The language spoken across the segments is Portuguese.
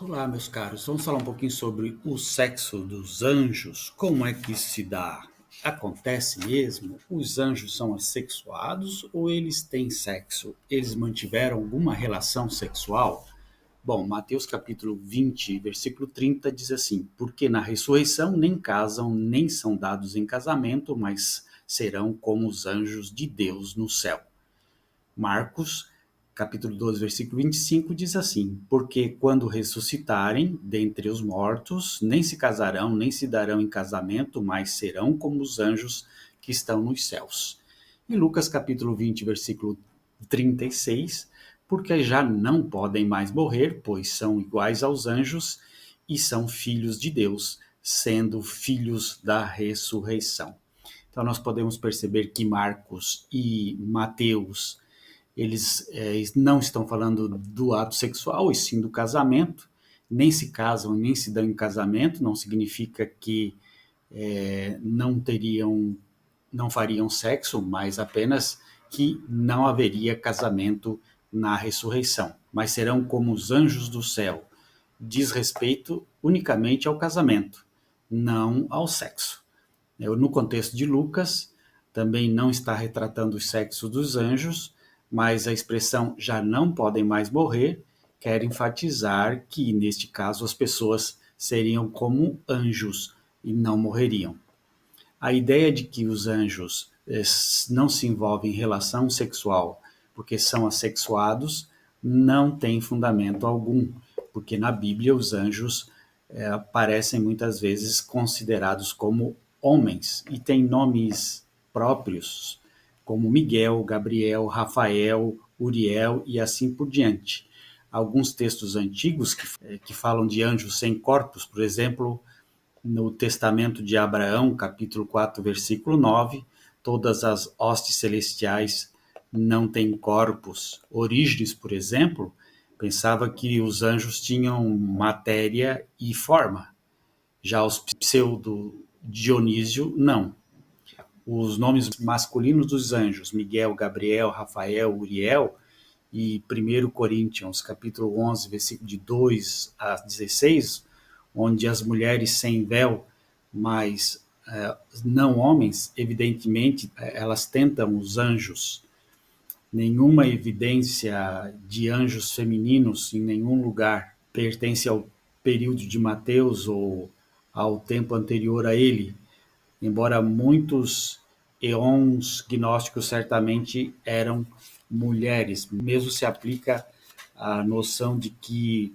Olá, meus caros. Vamos falar um pouquinho sobre o sexo dos anjos. Como é que isso se dá? Acontece mesmo? Os anjos são assexuados ou eles têm sexo? Eles mantiveram alguma relação sexual? Bom, Mateus capítulo 20, versículo 30 diz assim: Porque na ressurreição nem casam, nem são dados em casamento, mas serão como os anjos de Deus no céu. Marcos, capítulo 12, versículo 25, diz assim: Porque quando ressuscitarem dentre os mortos, nem se casarão, nem se darão em casamento, mas serão como os anjos que estão nos céus. E Lucas, capítulo 20, versículo 36, porque já não podem mais morrer, pois são iguais aos anjos e são filhos de Deus, sendo filhos da ressurreição. Então, nós podemos perceber que Marcos e Mateus eles não estão falando do ato sexual, e sim do casamento. Nem se casam, nem se dão em casamento, não significa que não fariam sexo, mas apenas que não haveria casamento na ressurreição. Mas serão como os anjos do céu. Diz respeito unicamente ao casamento, não ao sexo. No contexto de Lucas, também não está retratando o sexo dos anjos, mas a expressão já não podem mais morrer quer enfatizar que, neste caso, as pessoas seriam como anjos e não morreriam. A ideia de que os anjos não se envolvem em relação sexual porque são assexuados não tem fundamento algum, porque na Bíblia os anjos aparecem muitas vezes considerados como homens e têm nomes próprios, como Miguel, Gabriel, Rafael, Uriel e assim por diante. Alguns textos antigos que falam de anjos sem corpos, por exemplo, no Testamento de Abraão, capítulo 4, versículo 9, todas as hostes celestiais não têm corpos. Orígenes, por exemplo, pensava que os anjos tinham matéria e forma. Já os pseudo-Dionísio, não. Os nomes masculinos dos anjos, Miguel, Gabriel, Rafael, Uriel, e 1 Coríntios, capítulo 11, versículo de 2 a 16, onde as mulheres sem véu, mas não homens, evidentemente, elas tentam os anjos. Nenhuma evidência de anjos femininos em nenhum lugar pertence ao período de Mateus ou ao tempo anterior a ele, embora muitos eons gnósticos certamente eram mulheres. Mesmo se aplica a noção de que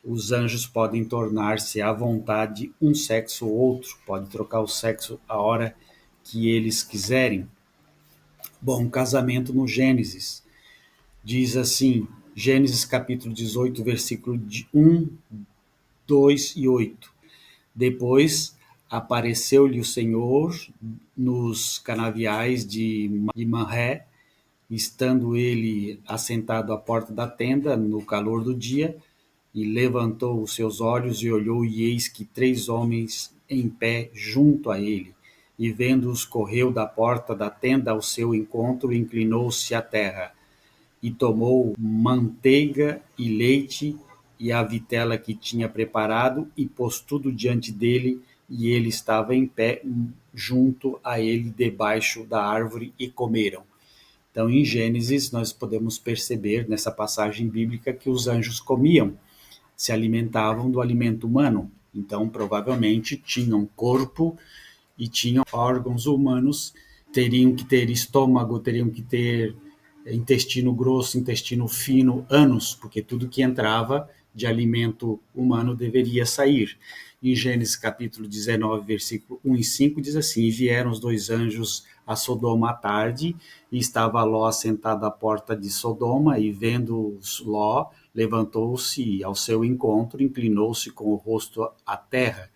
os anjos podem tornar-se à vontade um sexo ou outro, pode trocar o sexo a hora que eles quiserem. Bom, casamento no Gênesis diz assim, Gênesis capítulo 18, versículo de 1, 2 e 8. Depois apareceu-lhe o Senhor nos canaviais de Manré, estando ele assentado à porta da tenda no calor do dia, e levantou os seus olhos e olhou, e eis que 3 homens em pé junto a ele. E vendo-os, correu da porta da tenda ao seu encontro, inclinou-se à terra, e tomou manteiga e leite e a vitela que tinha preparado, e pôs tudo diante dele, e ele estava em pé junto a ele debaixo da árvore, e comeram. Então, em Gênesis, nós podemos perceber nessa passagem bíblica que os anjos comiam, se alimentavam do alimento humano. Então, provavelmente tinham corpo e tinham órgãos humanos, teriam que ter estômago, teriam que ter intestino grosso, intestino fino, ânus, porque tudo que entrava de alimento humano deveria sair. Em Gênesis capítulo 19, versículo 1 e 5, diz assim: E vieram os 2 anjos a Sodoma à tarde, e estava Ló assentado à porta de Sodoma, e vendo-os Ló, levantou-se ao seu encontro, inclinou-se com o rosto à terra,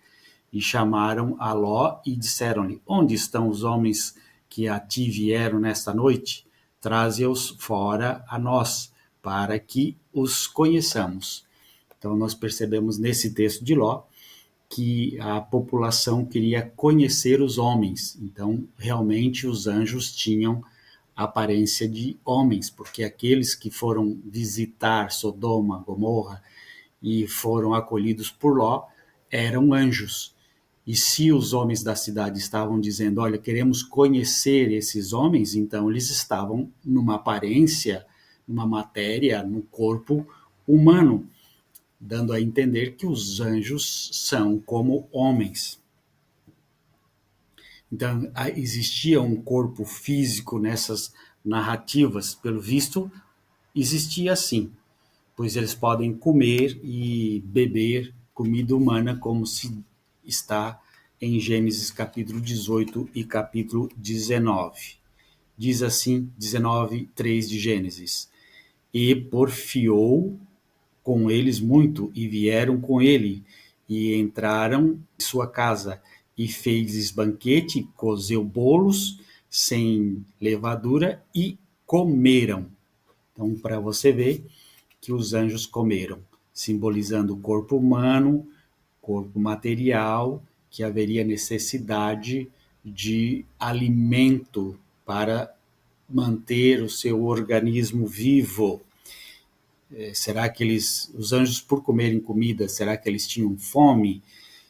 e chamaram a Ló e disseram-lhe: Onde estão os homens que a ti vieram nesta noite? Traze-os fora a nós, para que os conheçamos. Então, nós percebemos nesse texto de Ló que a população queria conhecer os homens. Então, realmente, os anjos tinham aparência de homens, porque aqueles que foram visitar Sodoma, Gomorra e foram acolhidos por Ló eram anjos. E se os homens da cidade estavam dizendo, olha, queremos conhecer esses homens, então eles estavam numa aparência, numa matéria, no corpo humano, dando a entender que os anjos são como homens. Então, existia um corpo físico nessas narrativas, pelo visto, existia sim, pois eles podem comer e beber comida humana, como se está em Gênesis capítulo 18 e capítulo 19. Diz assim, 19:3 de Gênesis: E porfiou com eles muito, e vieram com ele, e entraram em sua casa, e fez-lhes banquete, cozeu bolos sem levadura, e comeram. Então, para você ver que os anjos comeram, simbolizando o corpo humano, corpo material, que haveria necessidade de alimento para manter o seu organismo vivo. Será que os anjos, por comerem comida, será que eles tinham fome?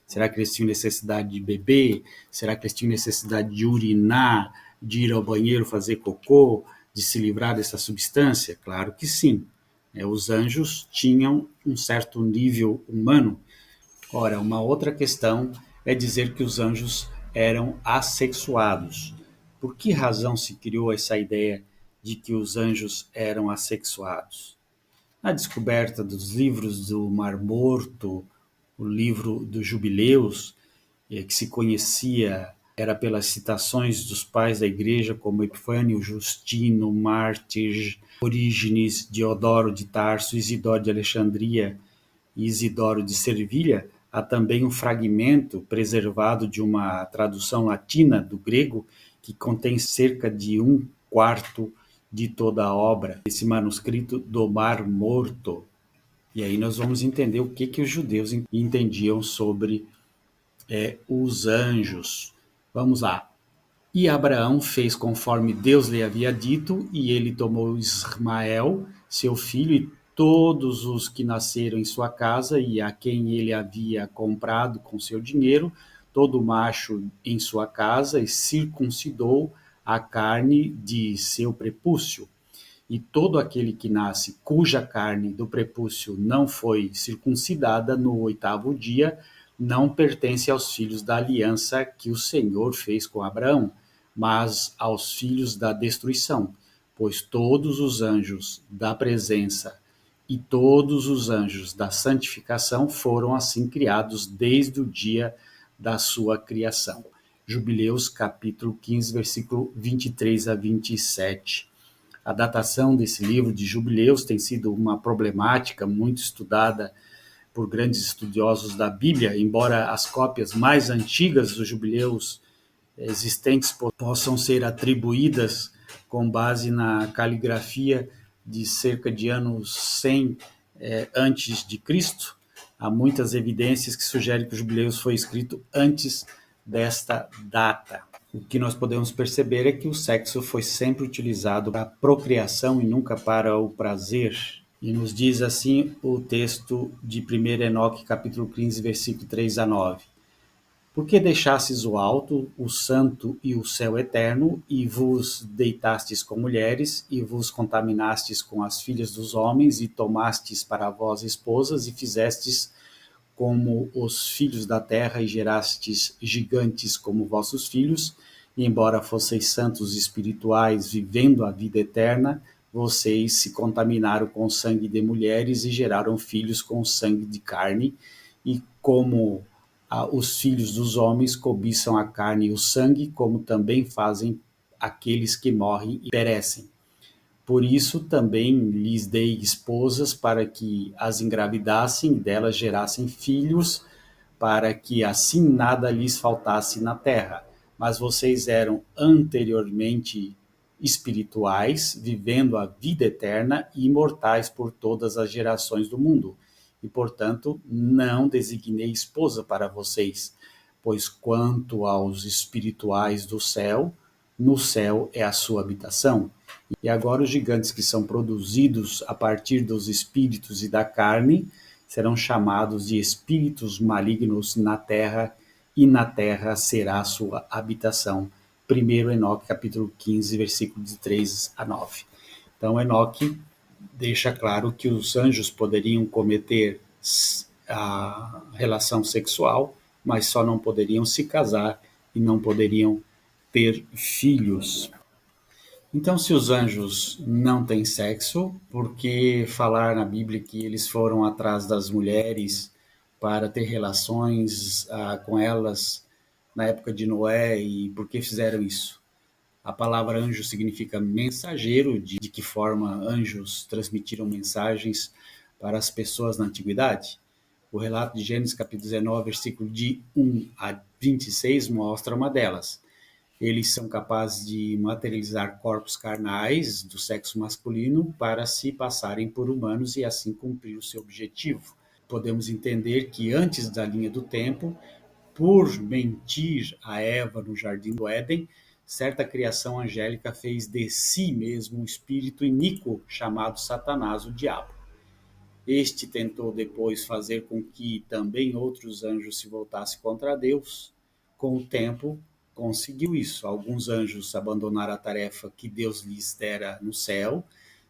Será que eles tinham necessidade de beber? Será que eles tinham necessidade de urinar, de ir ao banheiro fazer cocô, de se livrar dessa substância? Claro que sim. Os anjos tinham um certo nível humano. Ora, uma outra questão é dizer que os anjos eram assexuados. Por que razão se criou essa ideia de que os anjos eram assexuados? A descoberta dos livros do Mar Morto, o livro dos Jubileus, que se conhecia era pelas citações dos pais da igreja como Epifânio, Justino, Mártir, Orígenes, Diodoro de Tarso, Isidoro de Alexandria e Isidoro de Servilha. Há também um fragmento preservado de uma tradução latina do grego que contém cerca de um quarto de toda a obra, esse manuscrito do Mar Morto. E aí nós vamos entender o que os judeus entendiam sobre os anjos. Vamos lá. E Abraão fez conforme Deus lhe havia dito, e ele tomou Ismael, seu filho, e todos os que nasceram em sua casa, e a quem ele havia comprado com seu dinheiro, todo macho em sua casa, e circuncidou a carne de seu prepúcio. E todo aquele que nasce cuja carne do prepúcio não foi circuncidada no 8º dia, não pertence aos filhos da aliança que o Senhor fez com Abraão, mas aos filhos da destruição, pois todos os anjos da presença e todos os anjos da santificação foram assim criados desde o dia da sua criação. Jubileus capítulo 15, versículo 23 a 27. A datação desse livro de Jubileus tem sido uma problemática muito estudada por grandes estudiosos da Bíblia, embora as cópias mais antigas dos Jubileus existentes possam ser atribuídas com base na caligrafia de cerca de anos 100 antes de Cristo. Há muitas evidências que sugerem que o Jubileus foi escrito antes desta data. O que nós podemos perceber é que o sexo foi sempre utilizado para a procriação e nunca para o prazer. E nos diz assim o texto de 1 Enoque, capítulo 15, versículo 3 a 9. Porque deixastes o alto, o santo e o céu eterno, e vos deitastes com mulheres, e vos contaminastes com as filhas dos homens, e tomastes para vós esposas, e fizestes como os filhos da terra, e gerastes gigantes como vossos filhos, e embora fosseis santos espirituais, vivendo a vida eterna, vocês se contaminaram com o sangue de mulheres e geraram filhos com o sangue de carne, e como os filhos dos homens cobiçam a carne e o sangue, como também fazem aqueles que morrem e perecem. Por isso também lhes dei esposas para que as engravidassem e delas gerassem filhos, para que assim nada lhes faltasse na terra. Mas vocês eram anteriormente espirituais, vivendo a vida eterna e imortais por todas as gerações do mundo. E, portanto, não designei esposa para vocês, pois quanto aos espirituais do céu, no céu é a sua habitação. E agora os gigantes que são produzidos a partir dos espíritos e da carne serão chamados de espíritos malignos na terra, e na terra será a sua habitação. 1 Enoque, capítulo 15, versículos de 3 a 9. Então, Enoque deixa claro que os anjos poderiam cometer a relação sexual, mas só não poderiam se casar e não poderiam ter filhos. Então, se os anjos não têm sexo, por que falar na Bíblia que eles foram atrás das mulheres para ter relações com elas na época de Noé, e por que fizeram isso? A palavra anjo significa mensageiro. De que forma anjos transmitiram mensagens para as pessoas na antiguidade? O relato de Gênesis capítulo 19, versículo de 1 a 26 mostra uma delas. Eles são capazes de materializar corpos carnais do sexo masculino para se passarem por humanos e assim cumprir o seu objetivo. Podemos entender que antes da linha do tempo, por mentir a Eva no jardim do Éden, certa criação angélica fez de si mesmo um espírito iníquo chamado Satanás, o diabo. Este tentou depois fazer com que também outros anjos se voltassem contra Deus. Com o tempo, conseguiu isso. Alguns anjos abandonaram a tarefa que Deus lhes dera no céu,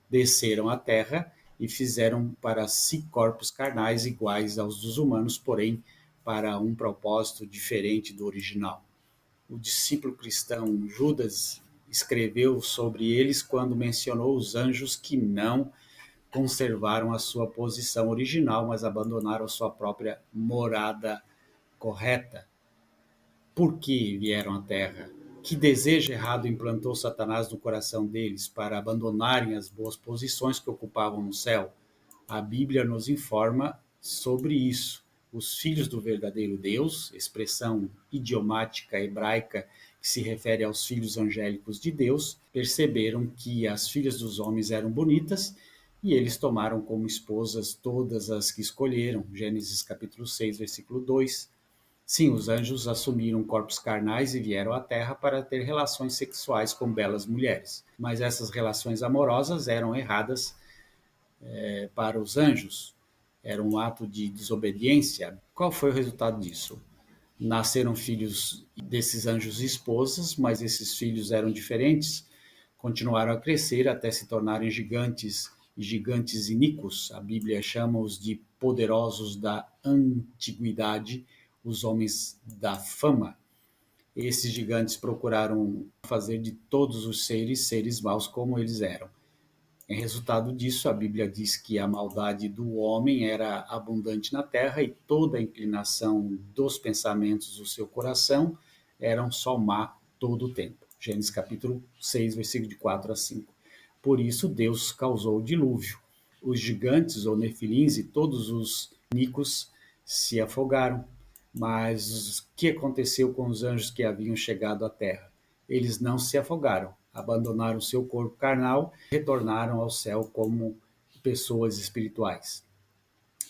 desceram à terra e fizeram para si corpos carnais iguais aos dos humanos, porém para um propósito diferente do original. O discípulo cristão Judas escreveu sobre eles quando mencionou os anjos que não conservaram a sua posição original, mas abandonaram a sua própria morada correta. Por que vieram à Terra? Que desejo errado implantou Satanás no coração deles para abandonarem as boas posições que ocupavam no céu? A Bíblia nos informa sobre isso. Os filhos do verdadeiro Deus, expressão idiomática hebraica que se refere aos filhos angélicos de Deus, perceberam que as filhas dos homens eram bonitas e eles tomaram como esposas todas as que escolheram. Gênesis capítulo 6, versículo 2. Sim, os anjos assumiram corpos carnais e vieram à Terra para ter relações sexuais com belas mulheres. Mas essas relações amorosas eram erradas para os anjos. Era um ato de desobediência. Qual foi o resultado disso? Nasceram filhos desses anjos esposas, mas esses filhos eram diferentes, continuaram a crescer até se tornarem gigantes e gigantes iníquos. A Bíblia chama-os de poderosos da antiguidade, os homens da fama. Esses gigantes procuraram fazer de todos os seres maus como eles eram. Em resultado disso, a Bíblia diz que a maldade do homem era abundante na terra e toda a inclinação dos pensamentos do seu coração eram só má todo o tempo. Gênesis capítulo 6, versículo de 4 a 5. Por isso, Deus causou o dilúvio. Os gigantes, ou nefilins, e todos os nicos se afogaram. Mas o que aconteceu com os anjos que haviam chegado à terra? Eles não se afogaram, abandonaram seu corpo carnal, retornaram ao céu como pessoas espirituais.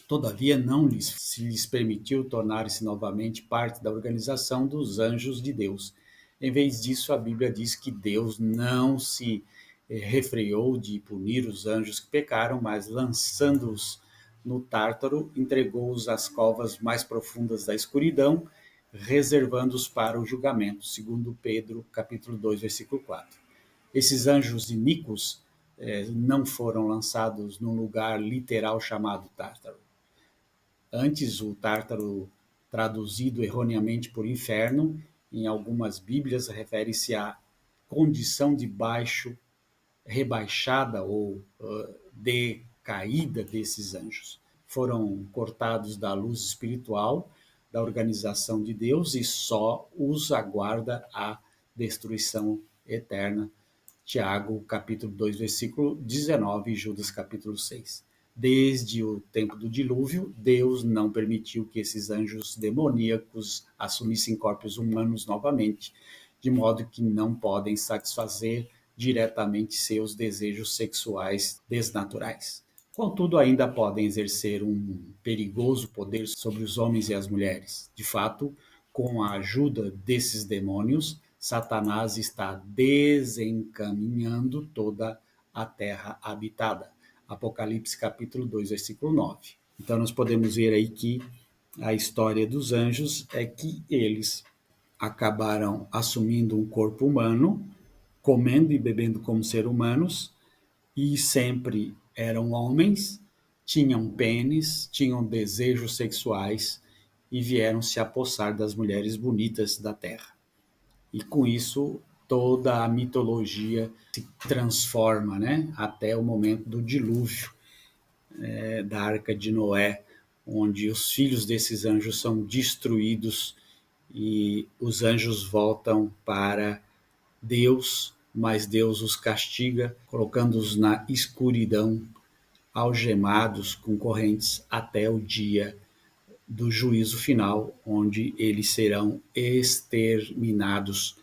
Todavia, não se lhes permitiu tornar-se novamente parte da organização dos anjos de Deus. Em vez disso, a Bíblia diz que Deus não se refreou de punir os anjos que pecaram, mas lançando-os no Tártaro, entregou-os às covas mais profundas da escuridão, reservando-os para o julgamento, segundo Pedro, capítulo 2, versículo 4. Esses anjos iníquos não foram lançados num lugar literal chamado Tártaro. Antes, o Tártaro, traduzido erroneamente por inferno, em algumas Bíblias refere-se à condição de baixo, rebaixada ou decaída desses anjos. Foram cortados da luz espiritual, da organização de Deus, e só os aguarda a destruição eterna. Tiago, capítulo 2, versículo 19, e Judas, capítulo 6. Desde o tempo do dilúvio, Deus não permitiu que esses anjos demoníacos assumissem corpos humanos novamente, de modo que não podem satisfazer diretamente seus desejos sexuais desnaturais. Contudo, ainda podem exercer um perigoso poder sobre os homens e as mulheres. De fato, com a ajuda desses demônios, Satanás está desencaminhando toda a terra habitada. Apocalipse capítulo 2, versículo 9. Então nós podemos ver aí que a história dos anjos é que eles acabaram assumindo um corpo humano, comendo e bebendo como seres humanos, e sempre eram homens, tinham pênis, tinham desejos sexuais e vieram se apossar das mulheres bonitas da terra. E com isso toda a mitologia se transforma, né, até o momento do dilúvio, da Arca de Noé, onde os filhos desses anjos são destruídos e os anjos voltam para Deus, mas Deus os castiga, colocando-os na escuridão, algemados com correntes até o dia do juízo final, onde eles serão exterminados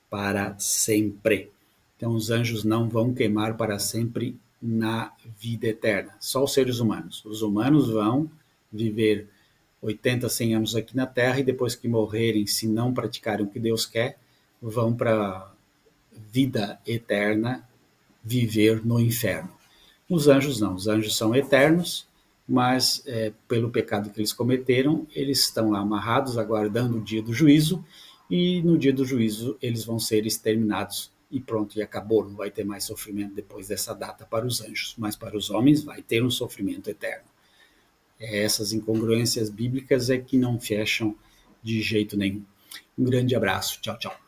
para sempre. Então, os anjos não vão queimar para sempre na vida eterna, só os seres humanos. Os humanos vão viver 80, 100 anos aqui na Terra e depois que morrerem, se não praticarem o que Deus quer, vão para a vida eterna, viver no inferno. Os anjos não, os anjos são eternos, mas pelo pecado que eles cometeram, eles estão lá amarrados, aguardando o dia do juízo, e no dia do juízo eles vão ser exterminados e pronto, e acabou, não vai ter mais sofrimento depois dessa data para os anjos, mas para os homens vai ter um sofrimento eterno. Essas incongruências bíblicas é que não fecham de jeito nenhum. Um grande abraço, tchau, tchau.